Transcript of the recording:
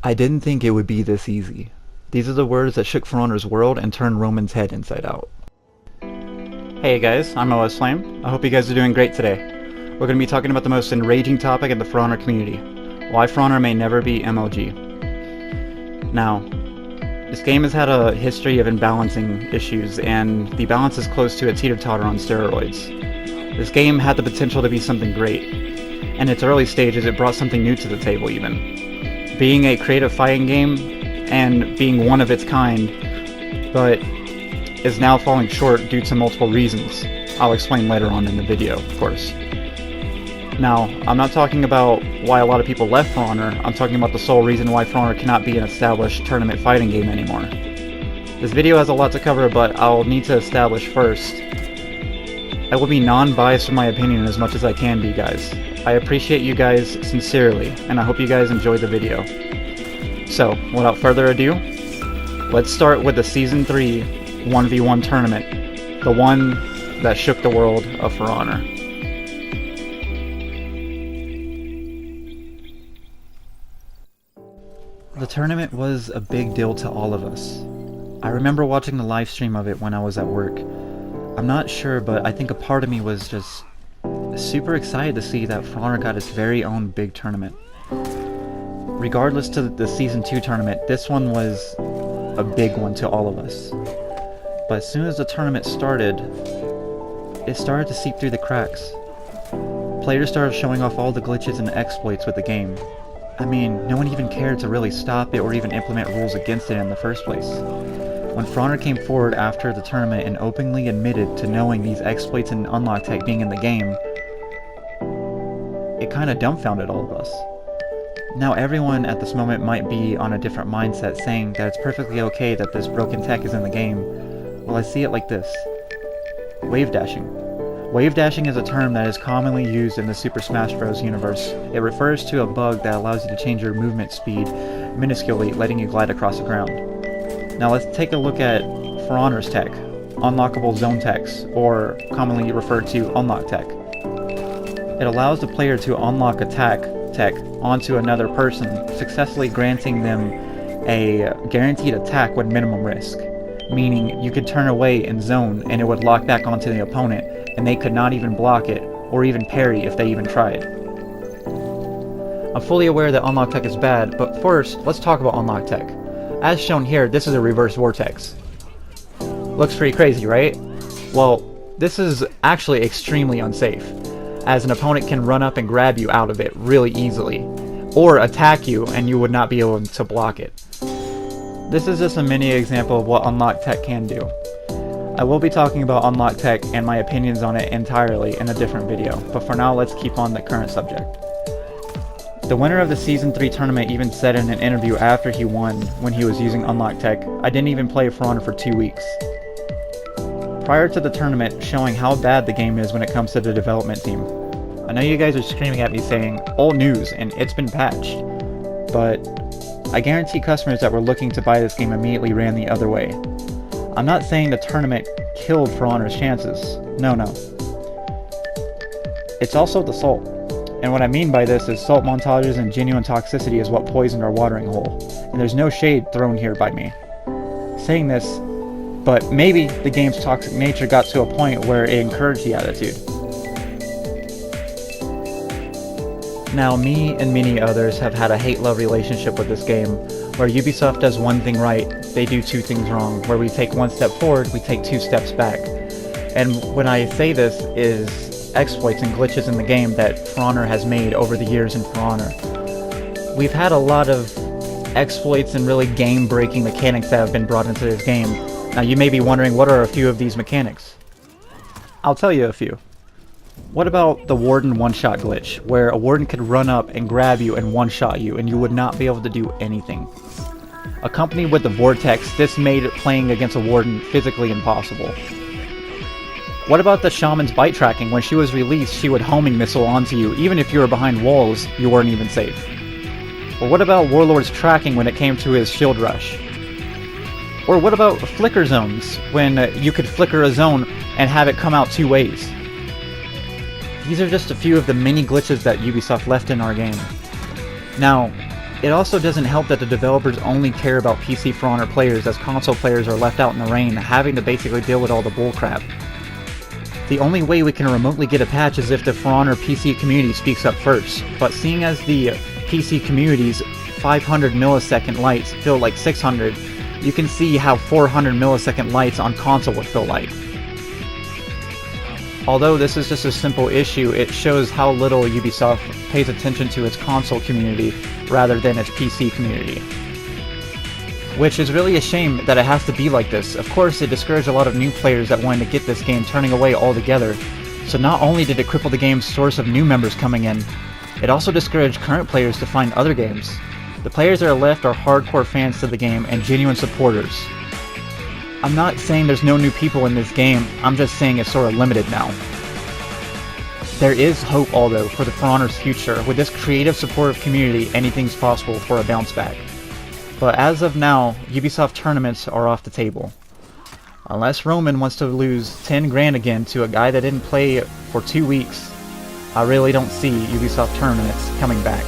I didn't think it would be this easy. These are the words that shook For Honor's world and turned Roman's head inside out. Hey guys, I'm OS Flame. I hope you guys are doing great today. We're going to be talking about the most enraging topic in the For Honor community. Why For Honor may never be MLG. Now, this game has had a history of imbalancing issues, and the balance is close to a teeter-totter on steroids. This game had the potential to be something great. In its early stages, it brought something new to the table even. Being a creative fighting game and being one of its kind, but is now falling short due to multiple reasons. I'll explain later on in the video, of course. Now, I'm not talking about why a lot of people left For Honor, I'm talking about the sole reason why For Honor cannot be an established tournament fighting game anymore. This video has a lot to cover, but I'll need to establish first. I will be non-biased in my opinion as much as I can be, guys. I appreciate you guys sincerely, and I hope you guys enjoy the video. So, without further ado, let's start with the Season 3 1v1 tournament, the one that shook the world of For Honor. The tournament was a big deal to all of us. I remember watching the live stream of it when I was at work. I'm not sure, but I think a part of me was just super excited to see that For Honor got its very own big tournament. Regardless to the Season 2 tournament, this one was a big one to all of us. But as soon as the tournament started, it started to seep through the cracks. Players started showing off all the glitches and exploits with the game. I mean, no one even cared to really stop it or even implement rules against it in the first place. When For Honor came forward after the tournament and openly admitted to knowing these exploits and unlock tech being in the game, it kinda dumbfounded all of us. Now everyone at this moment might be on a different mindset, saying that it's perfectly okay that this broken tech is in the game. Well, I see it like this. Wave dashing. Wave dashing is a term that is commonly used in the Super Smash Bros. Universe. It refers to a bug that allows you to change your movement speed minusculely, letting you glide across the ground. Now let's take a look at For Honor's tech, unlockable zone techs, or commonly referred to unlock tech. It allows the player to unlock attack tech onto another person, successfully granting them a guaranteed attack with minimum risk. Meaning you could turn away in zone and it would lock back onto the opponent, and they could not even block it, or even parry if they even tried. I'm fully aware that unlock tech is bad, but first, let's talk about unlock tech. As shown here, this is a reverse vortex. Looks pretty crazy, right? Well, this is actually extremely unsafe, as an opponent can run up and grab you out of it really easily, or attack you and you would not be able to block it. This is just a mini example of what unlock tech can do. I will be talking about unlock tech and my opinions on it entirely in a different video, but for now let's keep on the current subject. The winner of the Season 3 tournament even said in an interview after he won, when he was using unlock tech, "I didn't even play For Honor for 2 weeks." Prior to the tournament, showing how bad the game is when it comes to the development team. I know you guys are screaming at me saying, "Old news, and it's been patched," but I guarantee customers that were looking to buy this game immediately ran the other way. I'm not saying the tournament killed For Honor's chances. No. It's also the salt. And what I mean by this is salt montages and genuine toxicity is what poisoned our watering hole. And there's no shade thrown here by me saying this, but maybe the game's toxic nature got to a point where it encouraged the attitude. Now, me and many others have had a hate-love relationship with this game, where Ubisoft does one thing right, they do two things wrong. Where we take one step forward, we take 2 steps back. And when I say this is exploits and glitches in the game that For Honor has made over the years in For Honor. We've had a lot of exploits and really game-breaking mechanics that have been brought into this game. Now you may be wondering, what are a few of these mechanics? I'll tell you a few. What about the Warden one-shot glitch, where a Warden could run up and grab you and one-shot you and you would not be able to do anything? Accompanied with the Vortex, this made playing against a Warden physically impossible. What about the Shaman's bite tracking? When she was released, she would homing missile onto you. Even if you were behind walls, you weren't even safe. Or what about Warlord's tracking when it came to his shield rush? Or what about flicker zones, when you could flicker a zone and have it come out 2 ways? These are just a few of the many glitches that Ubisoft left in our game. Now, It also doesn't help that the developers only care about PC For Honor players, as console players are left out in the rain, having to basically deal with all the bullcrap. The only way we can remotely get a patch is if the For Honor PC community speaks up first, but seeing as the PC community's 500 millisecond lights feel like 600, you can see how 400 millisecond lights on console would feel like. Although this is just a simple issue, it shows how little Ubisoft pays attention to its console community rather than its PC community. Which is really a shame that it has to be like this. Of course, it discouraged a lot of new players that wanted to get this game turning away altogether. So not only did it cripple the game's source of new members coming in, it also discouraged current players to find other games. The players that are left are hardcore fans to the game and genuine supporters. I'm not saying there's no new people in this game, I'm just saying it's sort of limited now. There is hope, although, for the For Honor's future. With this creative, supportive community, anything's possible for a bounce back. But as of now, Ubisoft tournaments are off the table. Unless Roman wants to lose 10 grand again to a guy that didn't play for 2 weeks, I really don't see Ubisoft tournaments coming back.